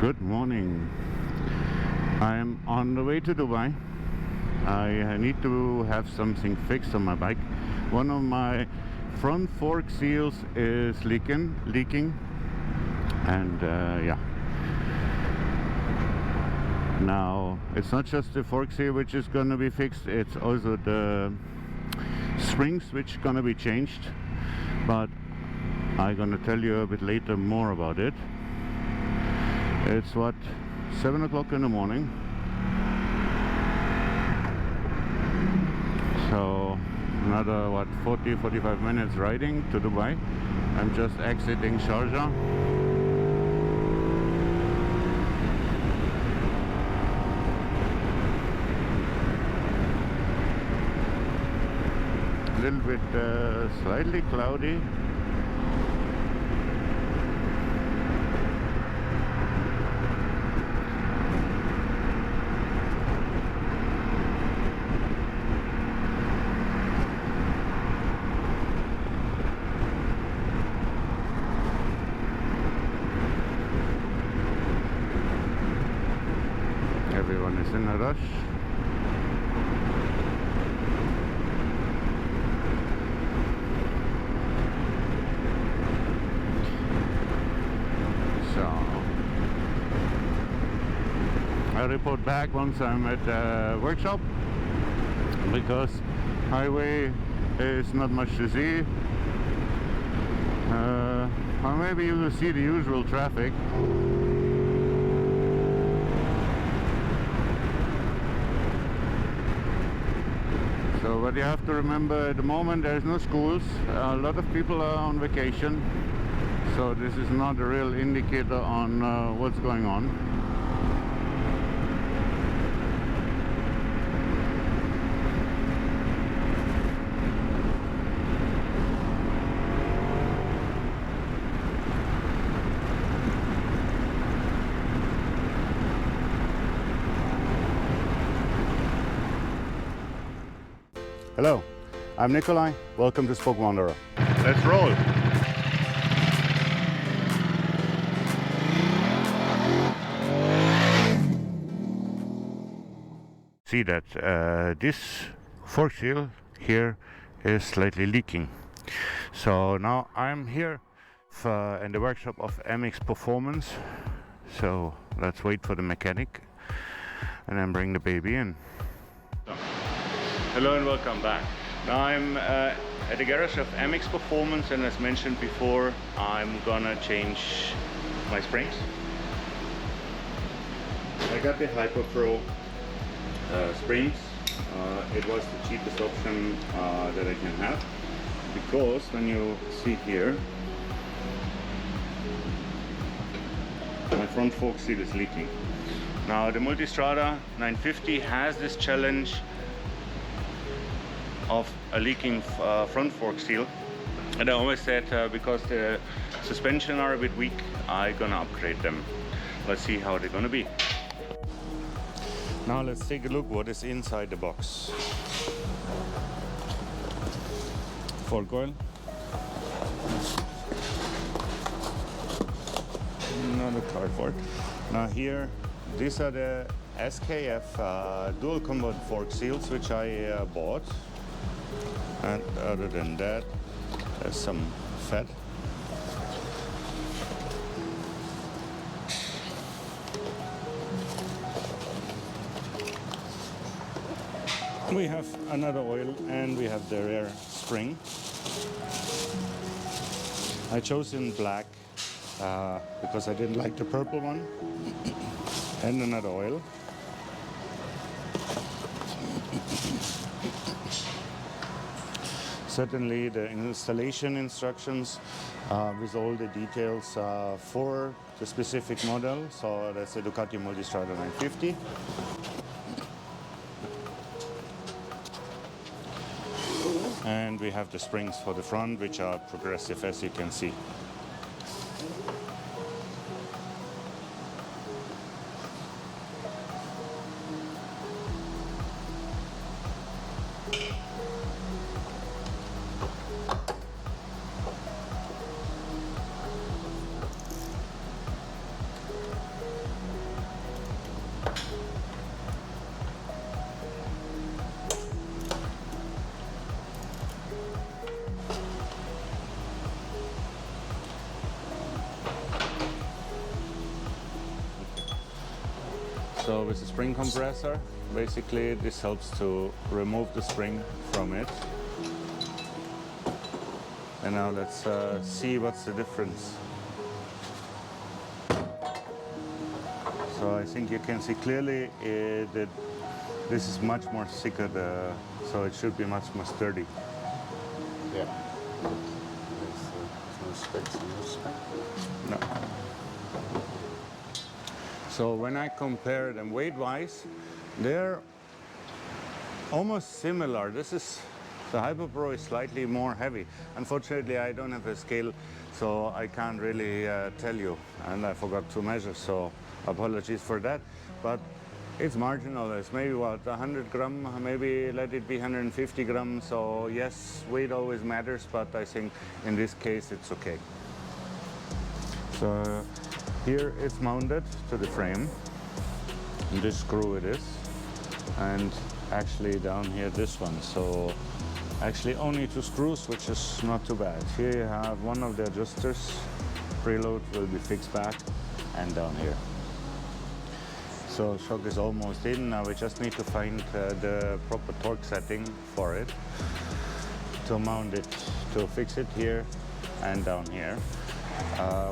Good morning. I'm on the way to Dubai. I need to have something fixed on my bike. One of my front fork seals is leaking, and yeah. Now it's not just the fork seal which is gonna be fixed, it's also the springs which gonna be changed, but I'm gonna tell you a bit later more about it. It's what, 7 o'clock in the morning, so another what, 40-45 minutes riding to Dubai. I'm just exiting Sharjah. A little bit slightly cloudy. Everyone is in a rush. So I report back once I'm at the workshop, because highway is not much to see. Or maybe you will see the usual traffic. So what you have to remember, at the moment there is no schools, a lot of people are on vacation, so this is not a real indicator on what's going on. Hello, I'm Nikolai. Welcome to Spoke Wanderer. Let's roll. See that this fork seal here is slightly leaking. So now I'm here in the workshop of MX Performance. So let's wait for the mechanic and then bring the baby in. Hello and welcome back. Now I'm at the garage of MX Performance, and as mentioned before, I'm gonna change my springs. I got the HyperPro springs. It was the cheapest option that I can have, because when you see here, my front fork seal is leaking. Now the Multistrada 950 has this challenge of a leaking front fork seal, and I always said because the suspension are a bit weak, I'm gonna upgrade them. Let's see how they're gonna be. Now let's take a look what is inside the box. Fork oil, another cardboard. Now here, these are the SKF dual combat fork seals which I bought. And other than that, there's some fat. We have another oil, and we have the rear spring. I chose in black because I didn't like the purple one. And another oil. Certainly the installation instructions with all the details for the specific model. So that's the Ducati Multistrada 950. And we have the springs for the front, which are progressive, as you can see. So with the spring compressor, basically this helps to remove the spring from it. And now let's see what's the difference. So I think you can see clearly that this is much more thicker, so it should be much more sturdy. Yeah. There's no space in this spring. No. So when I compare them weight-wise, they're almost similar. The HyperPro is slightly more heavy. Unfortunately, I don't have a scale, so I can't really tell you, and I forgot to measure, so apologies for that. But it's marginal. It's maybe what, 100 gram, maybe let it be 150 grams. So yes, weight always matters, but I think in this case it's okay. So here it's mounted to the frame. This screw it is, and actually down here this one. So actually only 2 screws, which is not too bad. Here you have one of the adjusters. Preload will be fixed back, and down here. So shock is almost in. Now we just need to find the proper torque setting for it to mount it, to fix it here and down here,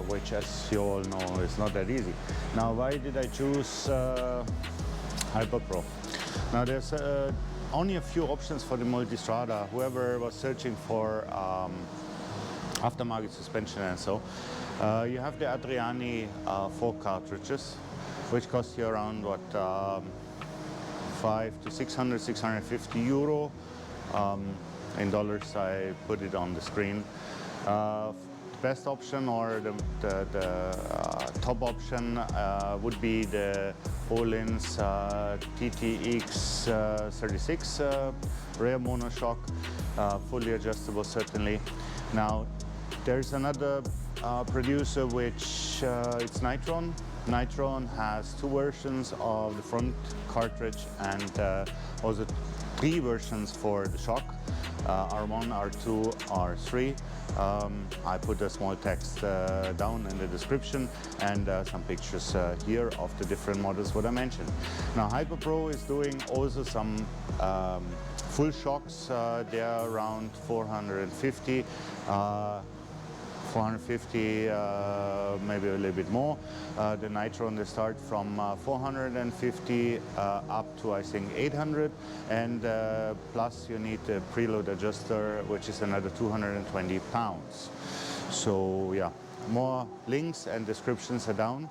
which, as you all know, is not that easy. Now, why did I choose HyperPro? Now there's only a few options for the Multistrada. Whoever was searching for aftermarket suspension and so, you have the Adriani 4 cartridges, which cost you around what, 500 to 600, 650 euro. In dollars, I put it on the screen. The best option, or the top option, would be the Ohlins TTX 36 rear monoshock, fully adjustable certainly. Now there's another producer which it's Nitron. Nitron has 2 versions of the front cartridge, and also 3 versions for the shock, R1, R2, R3. I put a small text down in the description, and some pictures here of the different models what I mentioned. Now HyperPro is doing also some full shocks. They are around 450. 450, maybe a little bit more. The Nitron, they start from 450 up to, I think, 800, and plus you need the preload adjuster, which is another 220 pounds. So yeah, more links and descriptions are down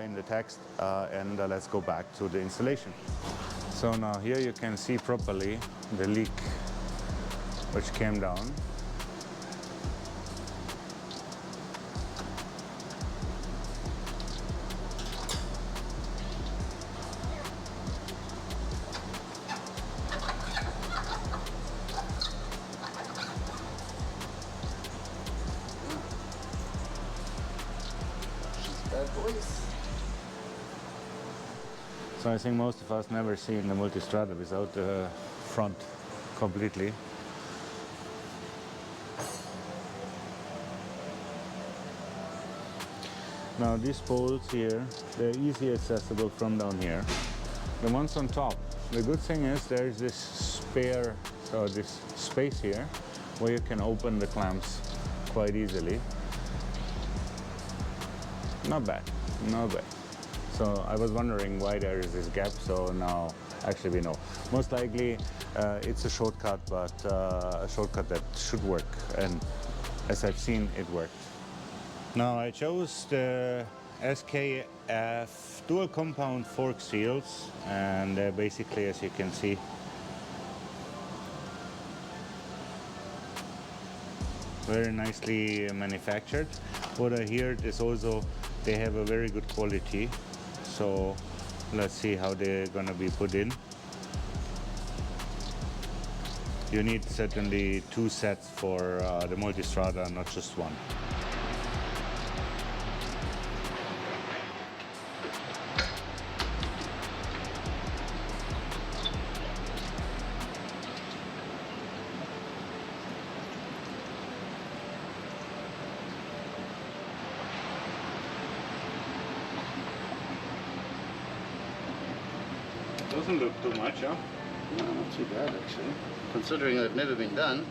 in the text, and let's go back to the installation. So now here you can see properly the leak which came down. So I think most of us never seen the Multistrada without the front completely. Now these poles here, they're easily accessible from down here. The ones on top, the good thing is there's this spare, so this space here where you can open the clamps quite easily. Not bad, not bad. So I was wondering why there is this gap, so now actually we know. Most likely it's a shortcut, but a shortcut that should work, and as I've seen, it worked. Now I chose the SKF dual compound fork seals, and basically, as you can see, very nicely manufactured. What I heard is also they have a very good quality. So let's see how they're gonna be put in. You need certainly 2 sets for the Multistrada, not just one. Doesn't look too much, huh? No, not too bad actually. Considering they've never been done.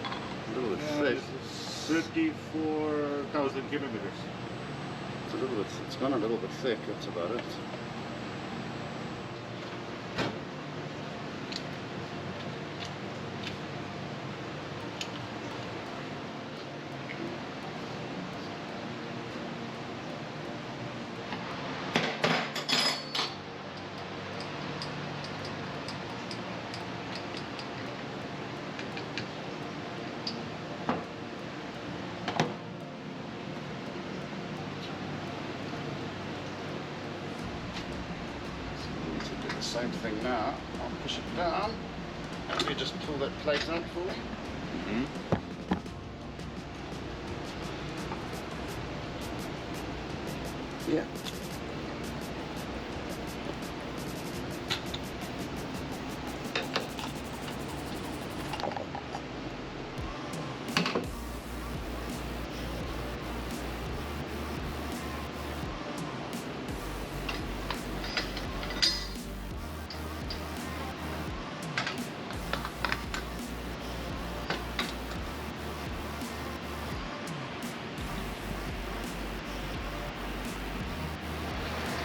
A little bit thick. 34,000 kilometers. It's a little bit. It's gone a little bit thick. That's about it. Same thing now. I'll push it down and we just pull that plate out for me. Yeah.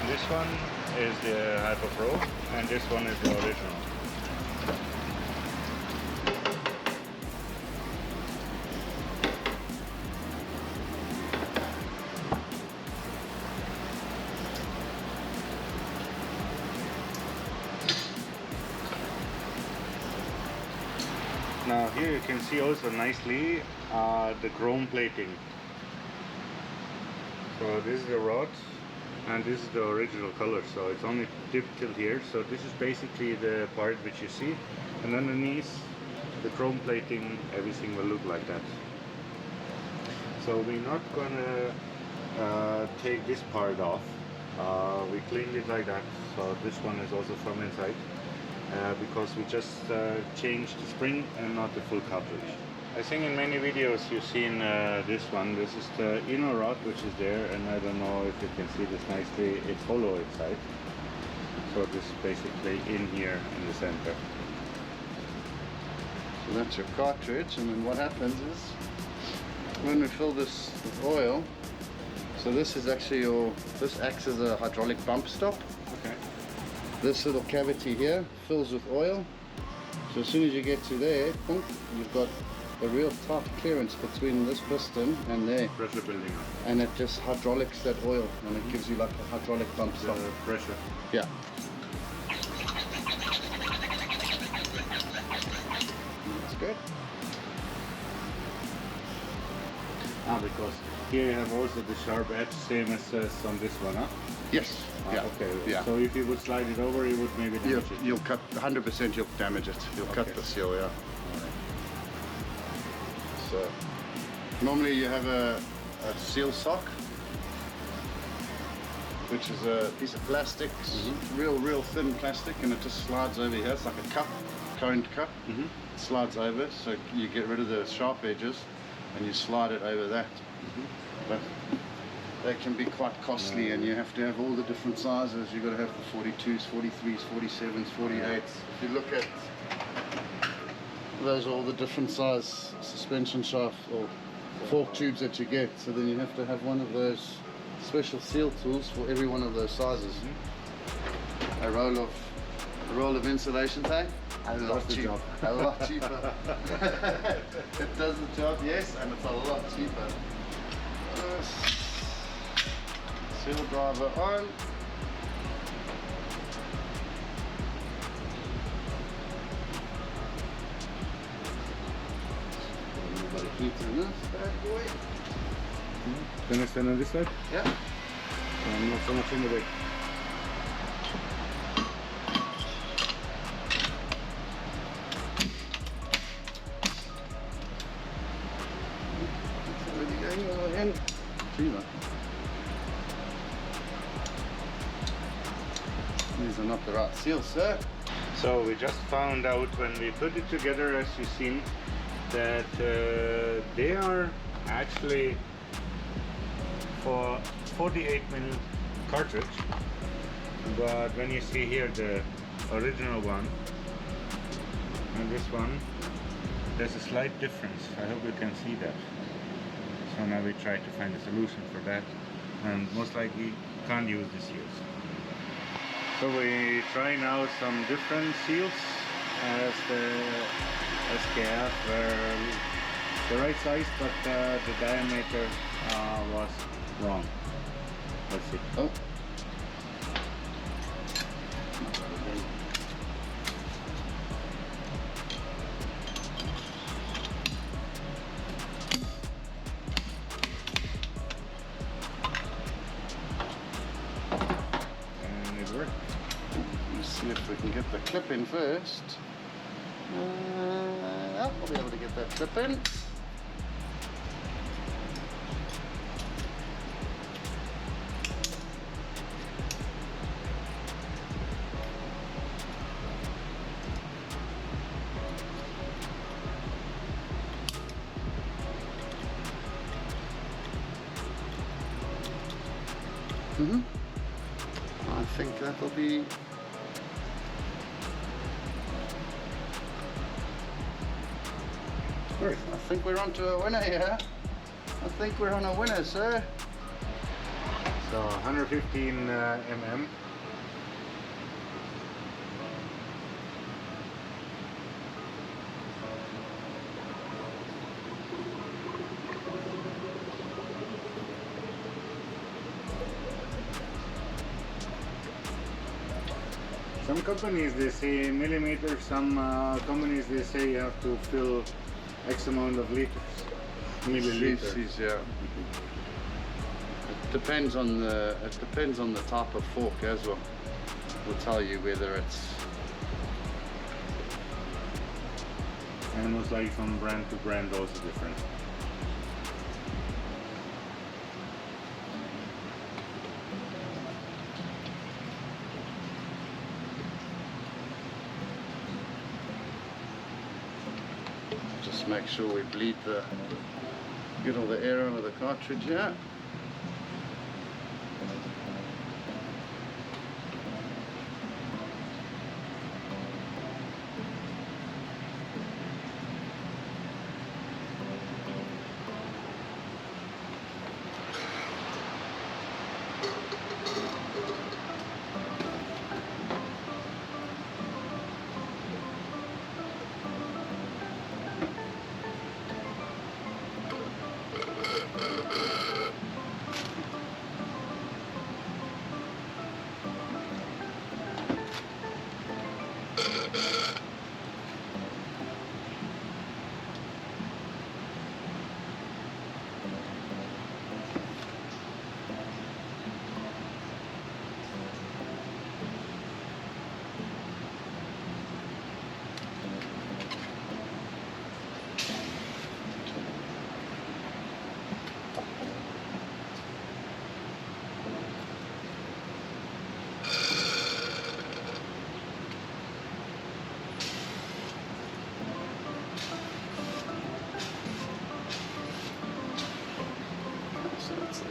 This one is the HyperPro and this one is the original. Now here you can see also nicely the chrome plating. So this is the rod and this is the original color, so it's only dipped till here. So this is basically the part which you see, and underneath the chrome plating everything will look like that. So we're not gonna take this part off. We cleaned it like that, so this one is also from inside, because we just changed the spring and not the full cartridge. I think in many videos you've seen this one. This is the inner rod which is there, and I don't know if you can see this nicely. It's hollow inside. So this is basically in here in the center. So that's your cartridge, and then what happens is when we fill this with oil, so this is actually this acts as a hydraulic bump stop. Okay. This little cavity here fills with oil. So as soon as you get to there, boom, you've got a real tight clearance between this piston and there. Pressure building up. And it just hydraulics that oil, and it gives you like a hydraulic bump stop. Pressure. Yeah. That's good. Because here you have also the sharp edge, same as on this one, huh? Yes. Yeah. Okay. Yeah. So if you would slide it over, you would maybe damage it. You'll cut 100%. You'll damage it. You'll cut the seal. Yeah. So normally you have a seal sock, which is a piece of plastic, real thin plastic, and it just slides over here. It's like a cup, coned cup. It slides over, so you get rid of the sharp edges, and you slide it over that. But they can be quite costly, and you have to have all the different sizes. You've got to have the 42s, 43s, 47s, 48s. If you look at those are all the different size suspension shaft or fork tubes that you get. So then you have to have one of those special seal tools for every one of those sizes. A roll of insulation tape. A lot cheaper. A lot cheaper. It does the job, yes, and it's a lot cheaper. Seal driver on. Heat in this bad boy. Can I stand on this side? Yeah. I'm not so much in the way. It's already going all in. Fever. These are not the right seals, sir. So we just found out when we put it together, as you've seen, that they are actually for 48mm cartridge. but when you see here the original one and this one, there's a slight difference. I hope you can see that. So now we try to find a solution for that, and most likely can't use the seals. So we try now some different seals as the SKF were the right size, but the diameter was wrong. Let's see. Oh. And it worked. Let's see if we can get the clip in first. I'll be able to get that clip in. I think that'll be. I think we're on to a winner here. I think we're on a winner, sir. So 115 mm. Some companies they say millimeters, some companies they say you have to fill X amount of liters, milliliters. Yeah. It depends on the type of fork as well. Will tell you whether it's. And most likely from brand to brand also different. Just make sure we bleed get all the air out of the cartridge out.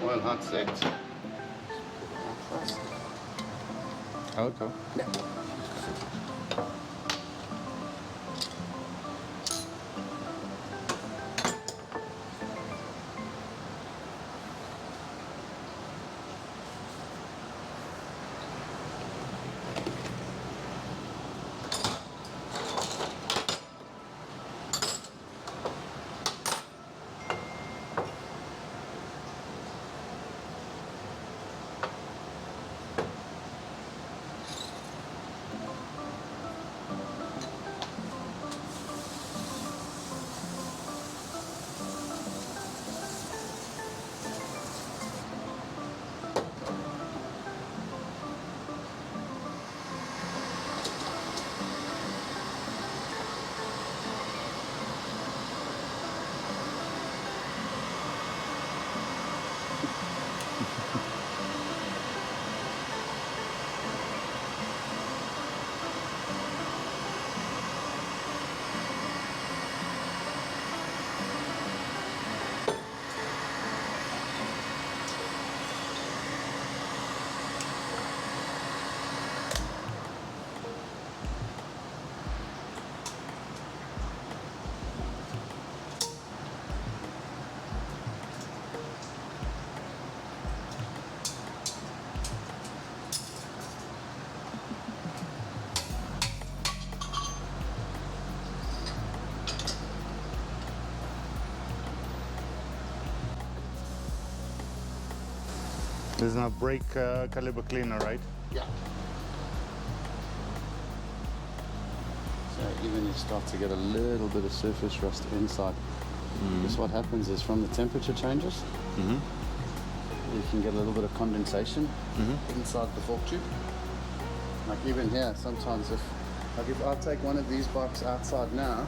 Oil hot set. Auto. Yeah. There's no brake caliper cleaner, right? Yeah. So even you start to get a little bit of surface rust inside. Because what happens is from the temperature changes, you can get a little bit of condensation inside the fork tube. Like even here, sometimes if I take one of these bikes outside now,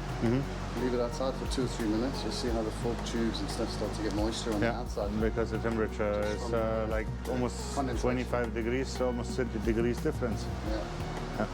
leave it outside for 2 or 3 minutes, you'll see how the fork tubes and stuff start to get moisture on the outside. Because the temperature is like almost 25 degrees, so almost 30 degrees difference. Yeah.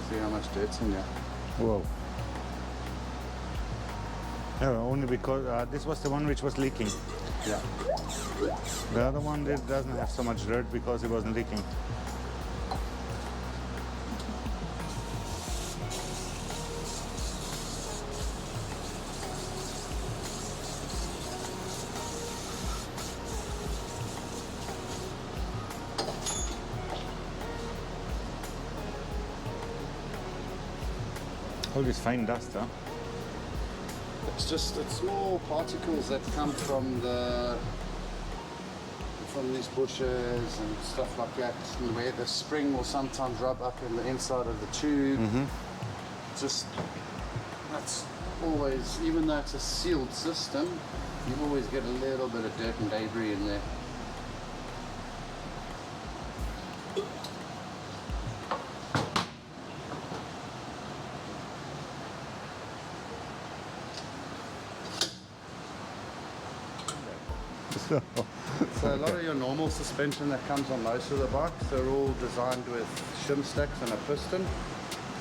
See how much dirt's in there. Whoa. Yeah, only because this was the one which was leaking. Yeah. The other one doesn't have so much dirt because it wasn't leaking. All this fine dust, huh? It's small particles that come from these bushes and stuff like that, and where the spring will sometimes rub up in the inside of the tube. Just that's always, even though it's a sealed system, you always get a little bit of dirt and debris in there. So a lot of your normal suspension that comes on most of the bikes, they're all designed with shim stacks and a piston.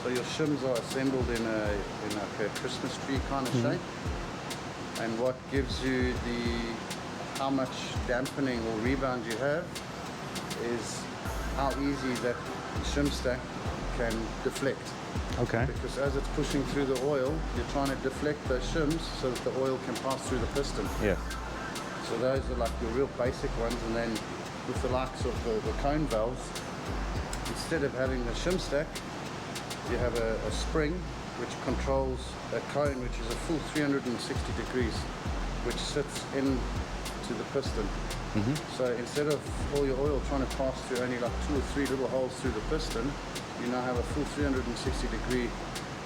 So your shims are assembled in like a Christmas tree kind of shape. And what gives you how much dampening or rebound you have is how easy that shim stack can deflect. Okay. Because as it's pushing through the oil, you're trying to deflect those shims so that the oil can pass through the piston. Yes. So those are like your real basic ones, and then with the likes of the cone valves, instead of having the shim stack, you have a spring which controls a cone which is a full 360 degrees, which sits into the piston. So instead of all your oil trying to pass through only like 2 or 3 little holes through the piston, you now have a full 360 degree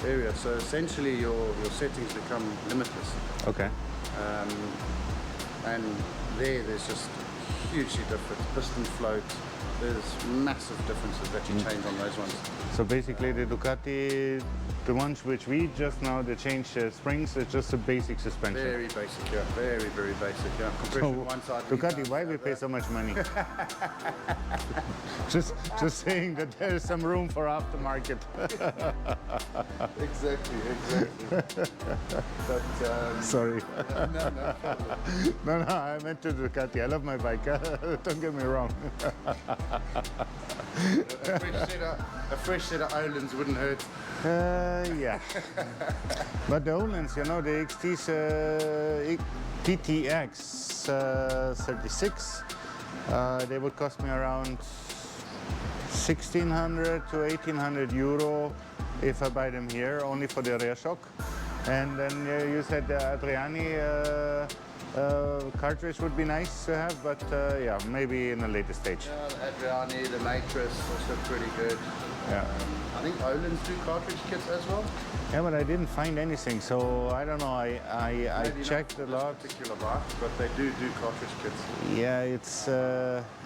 area. So essentially your settings become limitless. Okay. And there's just hugely different piston float. There's massive differences that you change on those ones. So basically the Ducati, the ones which we just now, they changed springs, it's just a basic suspension. Very basic, yeah. Very, very basic, yeah. Compression one side. Ducati, why we pay so much money? just saying that there's some room for aftermarket. Exactly. But sorry. No problem. No, I meant to Ducati. I love my bike. Don't get me wrong. A fresh set of Ohlins wouldn't hurt. Yeah. But the Ohlins, you know, the XT's TTX 36, they would cost me around 1,600 to 1,800 euro if I buy them here, only for the rear shock. And then you said the Adriani cartridge would be nice to have, but yeah, maybe in a later stage. Yeah, the Adriani, the Matrix, also pretty good. Yeah. I think Ohlins do cartridge kits as well. Yeah, but I didn't find anything, so I don't know. I Maybe checked a not lot. this particular bike, but they do cartridge kits. Yeah, it's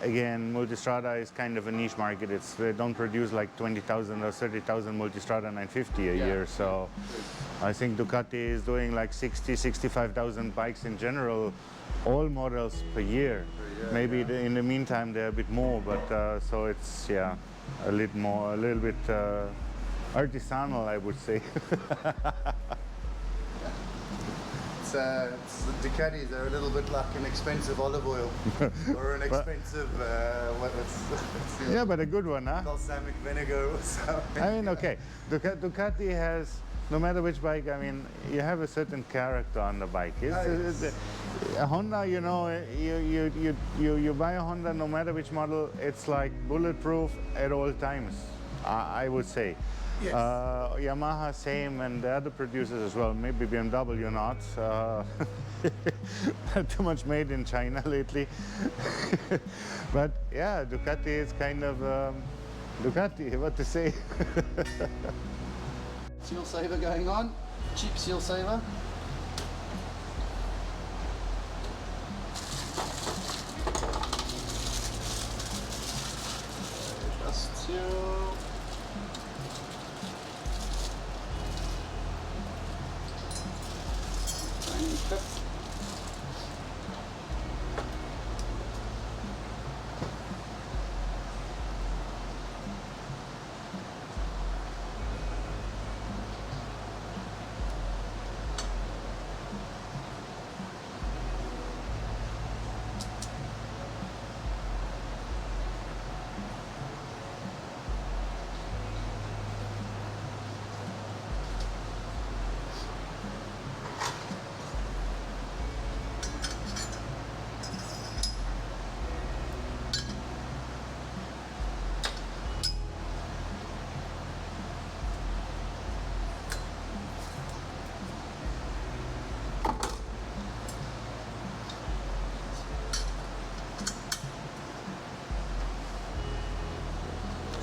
again, Multistrada is kind of a niche market. They don't produce like 20,000 or 30,000 Multistrada 950 a year. So I think Ducati is doing like 60, 65,000 bikes in general, all models per year. Maybe in the meantime they're a bit more, but so it's a little bit artisanal, I would say. It's the Ducatis. They're a little bit like an expensive olive oil or an expensive Yeah, but a good one, huh? balsamic vinegar or something. I mean, okay, Ducati has, no matter which bike, I mean, you have a certain character on the bike. A Honda, you know, you buy a Honda, no matter which model, it's like bulletproof at all times, I would say. Yes. Yamaha same, and the other producers as well. Maybe BMW not. Too much made in China lately. But yeah, Ducati is kind of Ducati. What to say? Seal saver going on. Cheap seal saver. Just seal. Tip.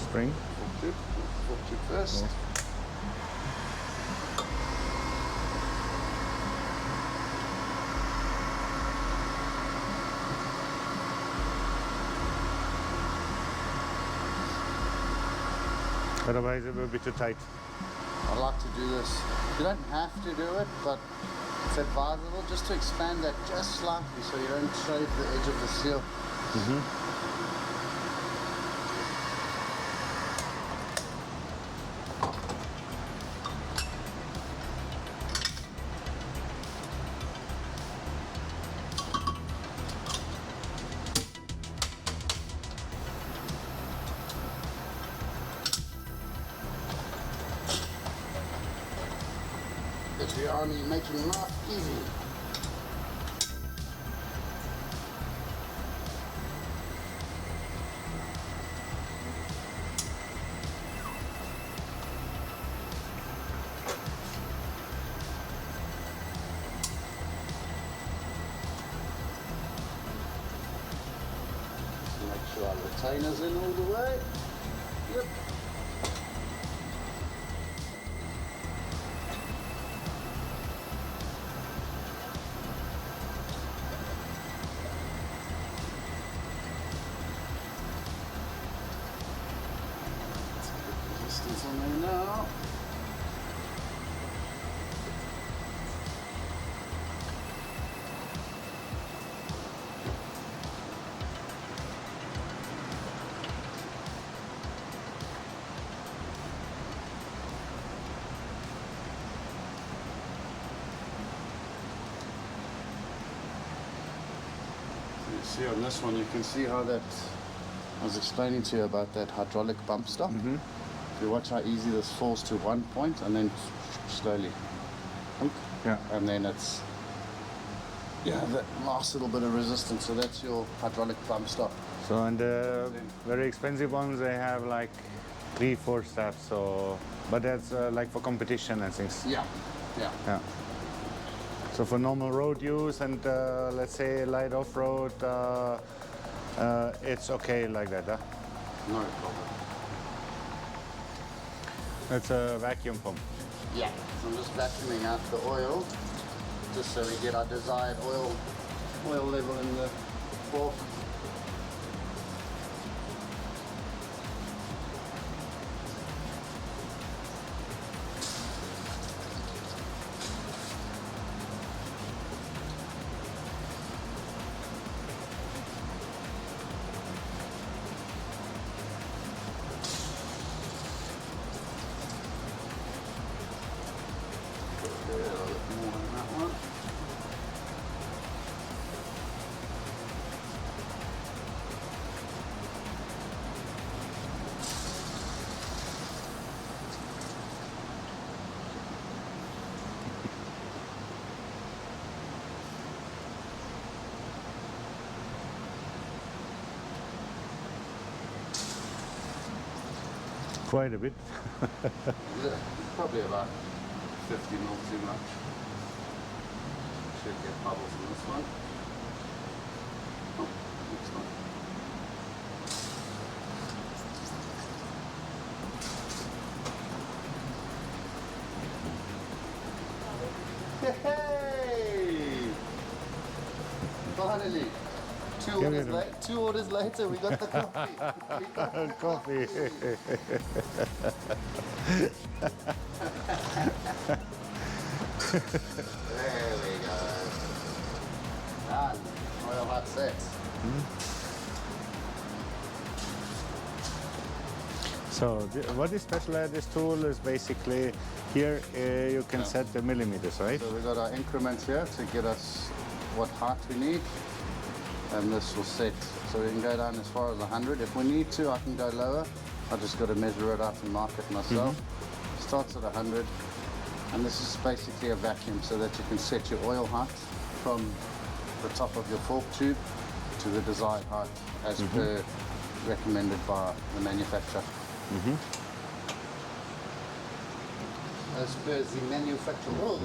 Spring. Fork tube first. Otherwise it will be too tight. I like to do this. You don't have to do it, but it's advisable just to expand that just slightly so you don't shave the edge of the seal. There we are, making life easy. Make sure our retainer's in all the way. Yep. Resistance on there now. You see on this one, you can see how that, I was explaining to you about that hydraulic bump stop. If you watch how easy this falls to one point and then slowly, Yeah. and then it's, that last little bit of resistance, so that's your hydraulic bump stop. So and the very expensive ones, they have like 3-4 steps. So, but that's like for competition and things. Yeah. Yeah. So for normal road use and let's say light off-road, it's okay like that, huh? No problem. It's a vacuum pump. Yeah. So I'm just vacuuming out the oil, just so we get our desired oil level in the fork. Quite a bit. Probably about 50 mil too much. Should get bubbles in this one. Oh, next one. Hey! Finally! Two orders later, we got the coffee. Coffee. There we go. Done. Oil hot 6. So what is special at this tool is basically here you can set the millimeters, right? So we got our increments here to get us what height we need. And this will set, so we can go down as far as 100. If we need to, I can go lower. I just got to measure it out and mark it myself. Starts at 100, and this is basically a vacuum so that you can set your oil height from the top of your fork tube to the desired height as per recommended by the manufacturer. As per the manufacturer.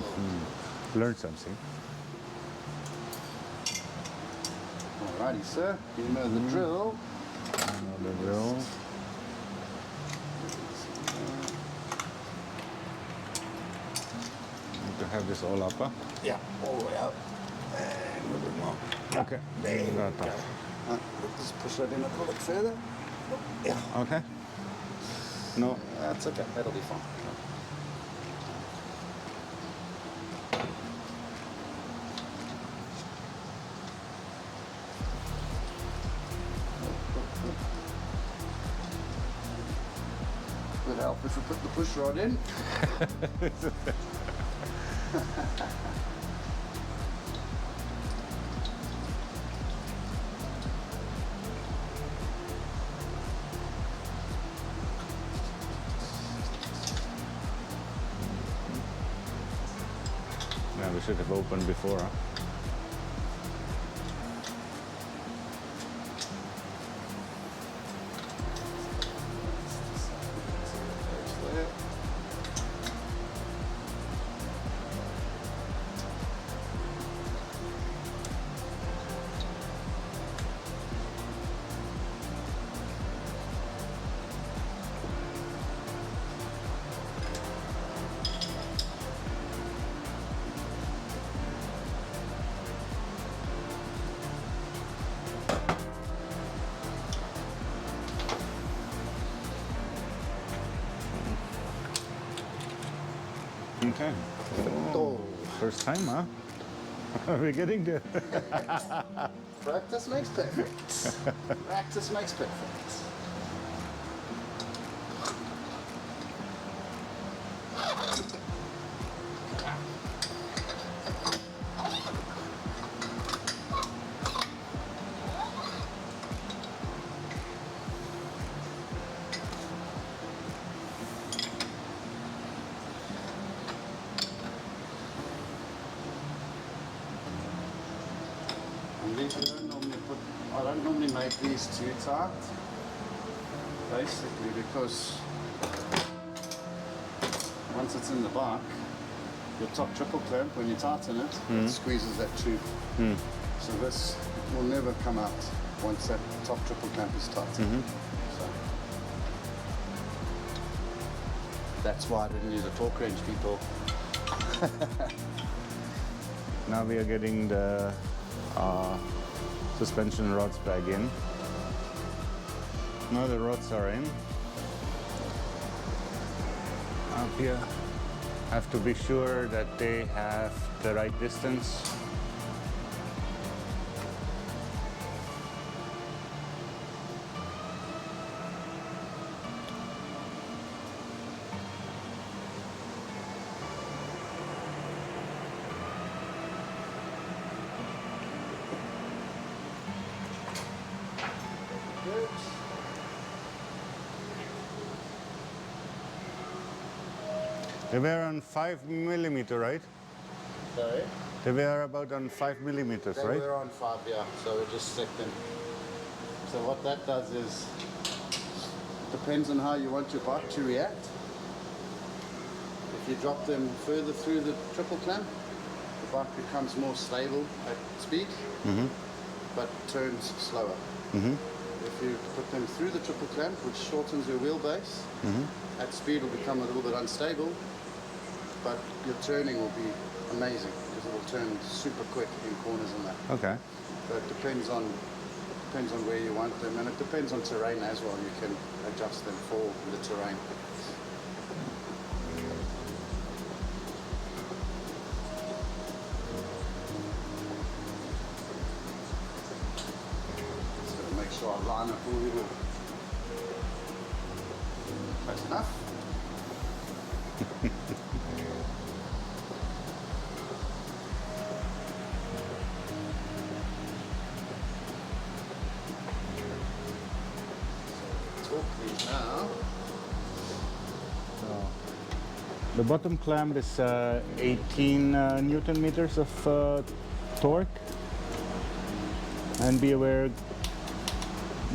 Learn something. Alrighty, sir. You know the drill. The drill. Need to have this all up, huh? Yeah, all the way up. And a little bit more. Okay. There we Got go. that. Just push that in a little bit further. Yeah. Okay. No. That's okay. That'll be fine. Would help if we put the push rod in. Yeah, we should have opened before, huh? Okay. Oh, first time, huh? We're getting there. Practice makes perfect. Practice makes perfect. I don't normally make these too tight, basically because once it's in the bark, your top triple clamp, when you tighten it, it squeezes that tube. So this will never come out once that top triple clamp is tightened. So. That's why I didn't use a torque wrench, people. Now we are getting the suspension rods back in. Now the rods are in. Up here, have to be sure that they have the right distance. They were on 5mm, right? Sorry? They were about on 5mm, They right? were on 5, yeah, so we just stick them. So what that does is, depends on how you want your bike to react. If you drop them further through the triple clamp, the bike becomes more stable at speed, but turns slower. If you put them through the triple clamp, which shortens your wheelbase, at speed will become a little bit unstable, but your turning will be amazing because it will turn super quick in corners and that. Okay. So it depends on where you want them, and it depends on terrain as well. You can adjust them for the terrain. Just gotta make sure I line up all your. That's enough. Now. The bottom clamp is 18 Newton meters of torque, and be aware,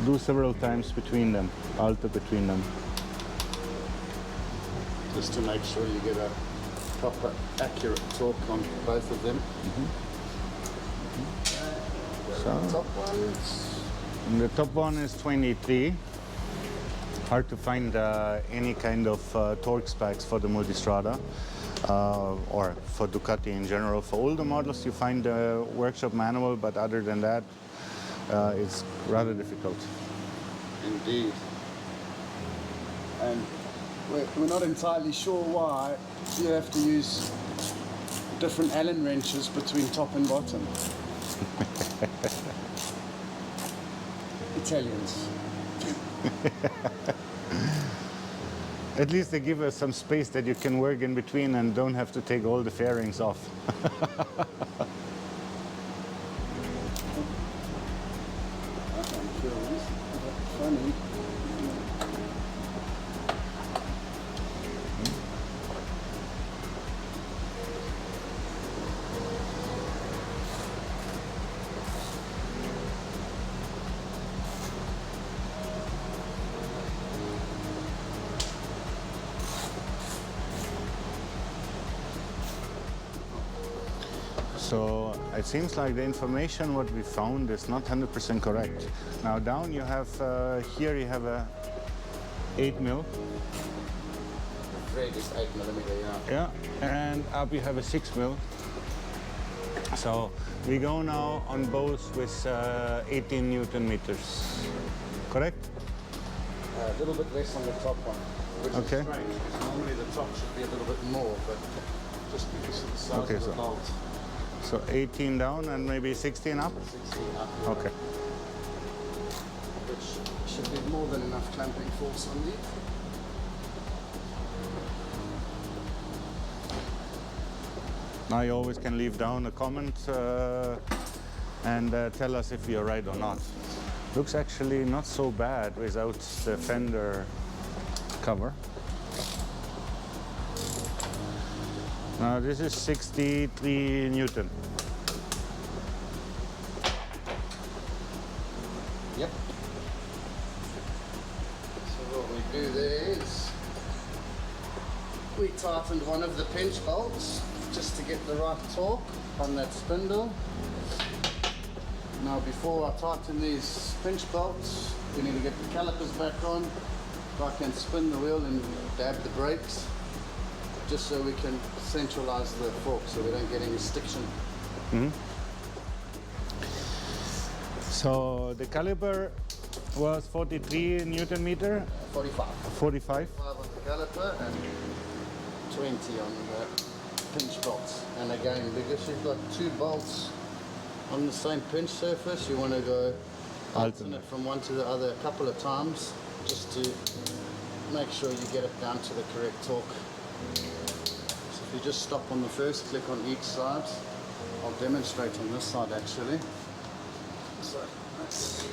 do several times between them, alter between them. Just to make sure you get a proper accurate torque on both of them. So, Top ones. and the top one is 23. Hard to find any kind of torque specs for the Multistrada or for Ducati in general. For older models you find the workshop manual, but other than that it's rather difficult. Indeed. And we're not entirely sure why you have to use different Allen wrenches between top and bottom. Italians. At least they give us some space that you can work in between and don't have to take all the fairings off. Funny. So it seems like the information what we found is not 100% correct. Now down you have, here you have a 8mm. The thread is 8mm, yeah. Yeah, and up you have a 6mm. So we go now on both with 18 Newton meters, correct? A little bit less on the top one, which Okay. is strange because normally the top should be a little bit more, but just because of the size Okay, of the so- bolt. So 18 down and maybe 16 up? 16 up, yeah. Okay. Which should be more than enough clamping force on these. Now you always can leave down a comment and tell us if you're right or not. Looks actually not so bad without the fender cover. Now this is 63 Newton. Yep. So what we do there is we tightened one of the pinch bolts just to get the right torque on that spindle. Now before I tighten these pinch bolts, we need to get the calipers back on. So I can spin the wheel and dab the brakes. just so we can centralize the fork so we don't get any stiction. So the caliper was 43 Newton meter? 45. 45? 45 on the caliper and 20 on the pinch bolts. And again, because you've got 2 bolts on the same pinch surface, you want to go alternate from one to the other a couple of times just to make sure you get it down to the correct torque. So if you just stop on the first, click on each side. I'll demonstrate on this side actually. So let's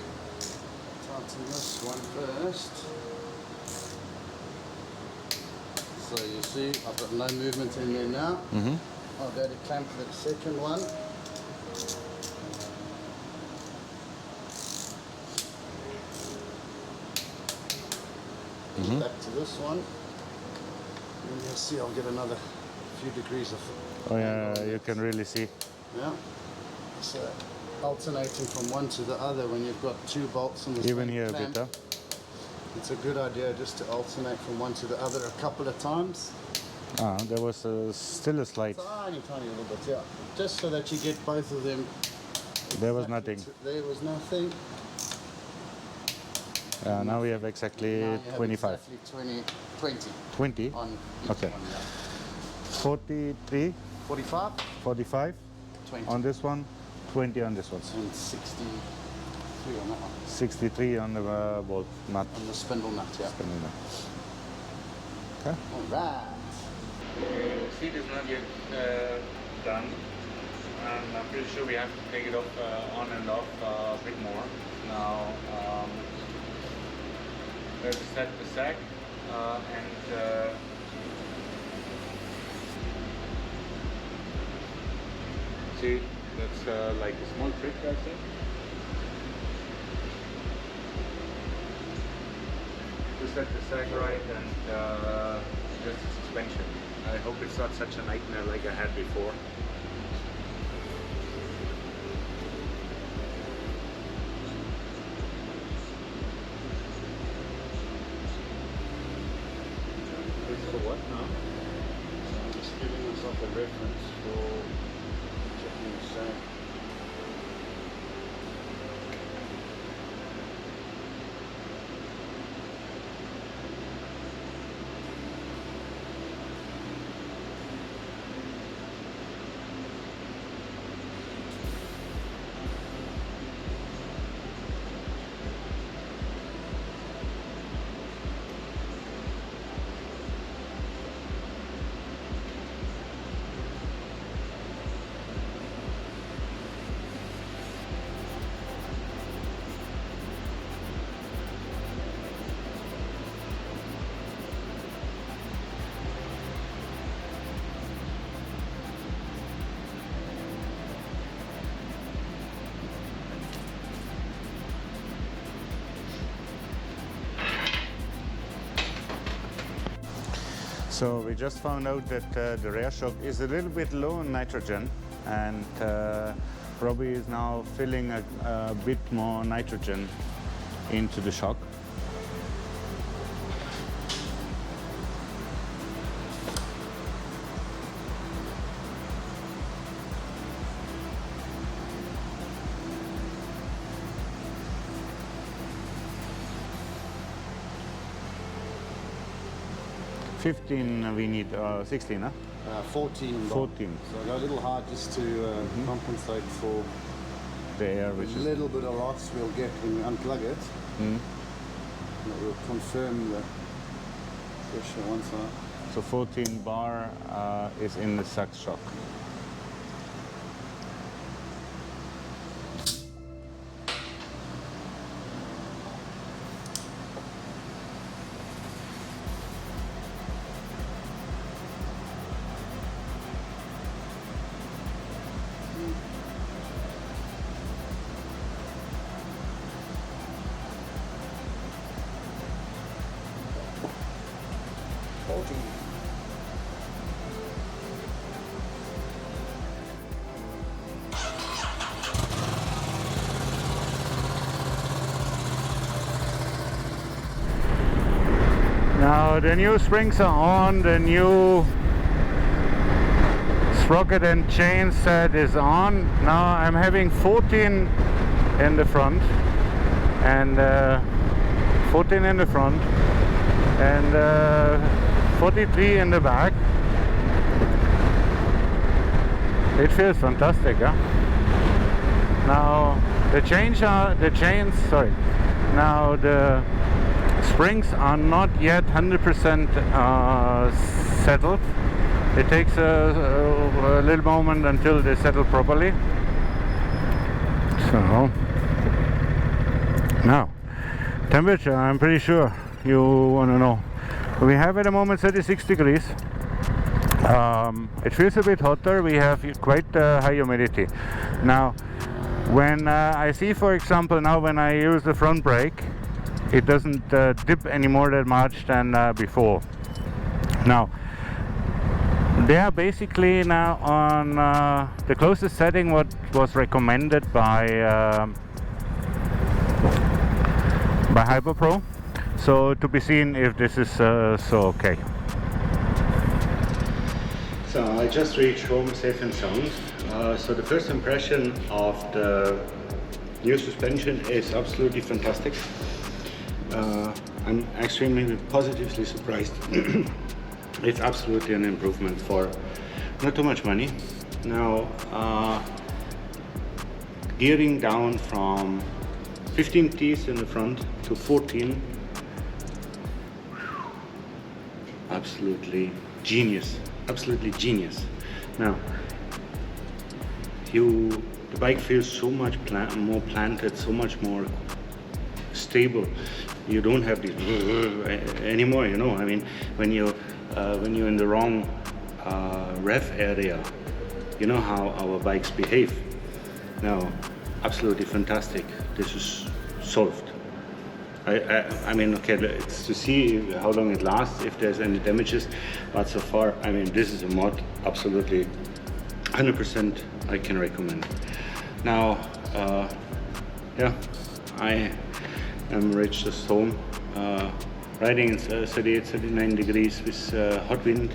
tighten this one first. So you see I've got no movement in there now. I'll go to clamp the second one. Back to this one. And you'll see I'll get another few degrees of... Oh yeah, you can really see. Yeah. So alternating from one to the other when you've got 2 bolts on the Even same here clamp, a bit, huh? it's a good idea just to alternate from one to the other a couple of times. Ah, there was still a slight. Tiny little bit, yeah. Just so that you get both of them. There was nothing. There was nothing. Now we have exactly Now you have 25. Exactly 20. 20? On each Okay. one, yeah. 43, 45, 45 20. on this one, 20 on this one. And 63 on that one. 63 on the bolt nut. On the spindle nut, yeah. Spindle nut. Okay. Alright. The seat is not yet done, and I'm pretty sure we have to take it off on and off a bit more. Now let's set the sack and see, that's like a small trick, I think. To set the sack right and just suspension. I hope it's not such a nightmare like I had before. This for what now? I'm just giving myself a reference for checking the sack. So we just found out that the rear shock is a little bit low in nitrogen, and Robbie is now filling a bit more nitrogen into the shock. We need 16, huh? 14. 14. So I go a little hard just to compensate for The air, the which is little bit of loss we'll get when we unplug it. Mm. That will confirm the pressure once So 14 bar is in the suck shock. Now the new springs are on, the new sprocket and chain set is on. Now I'm having 14 in the front and 14 in the front and 43 in the back. It feels fantastic, huh? Now the now the springs are not yet 100% settled. It takes a little moment until they settle properly. So now temperature, I'm pretty sure you want to know. We have at the moment 36 degrees. It feels a bit hotter. We have quite high humidity. Now when I see, for example, now when I use the front brake, it doesn't dip anymore that much than before. Now they are basically now on the closest setting what was recommended by HyperPro. So to be seen if this is so okay. So I just reached home safe and sound. So the first impression of the new suspension is absolutely fantastic. I'm extremely positively surprised. It's absolutely an improvement for not too much money. Now gearing down from 15 teeth in the front to 14, absolutely genius. Absolutely genius. Now the bike feels so much more planted, so much more stable. You don't have these anymore, you know. I mean, when you're in the wrong rev area, you know how our bikes behave. Now, absolutely fantastic. This is solved. I mean, okay, it's to see how long it lasts, if there's any damages, but so far, I mean, this is a mod absolutely 100% I can recommend. Now, yeah, I am reached home, riding in 38, 39 degrees with hot wind.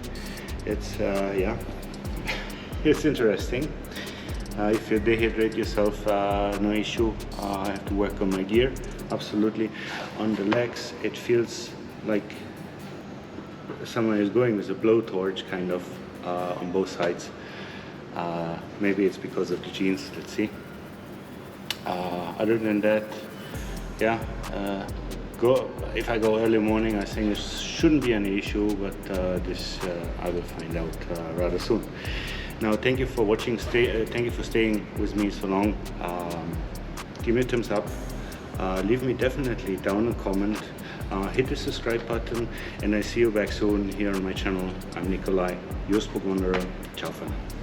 It's, yeah, it's interesting. If you dehydrate yourself, no issue. I have to work on my gear, absolutely. On the legs, it feels like someone is going with a blowtorch, kind of, on both sides. Maybe it's because of the jeans, let's see. Other than that, yeah, if I go early morning, I think it shouldn't be any issue, but this I will find out rather soon. Now, thank you for watching. Thank you for staying with me so long. Give me a thumbs up. Leave me definitely down a comment. Hit the subscribe button, and I see you back soon here on my channel. I'm Nikolai, your Spoke Wanderer. Ciao for now.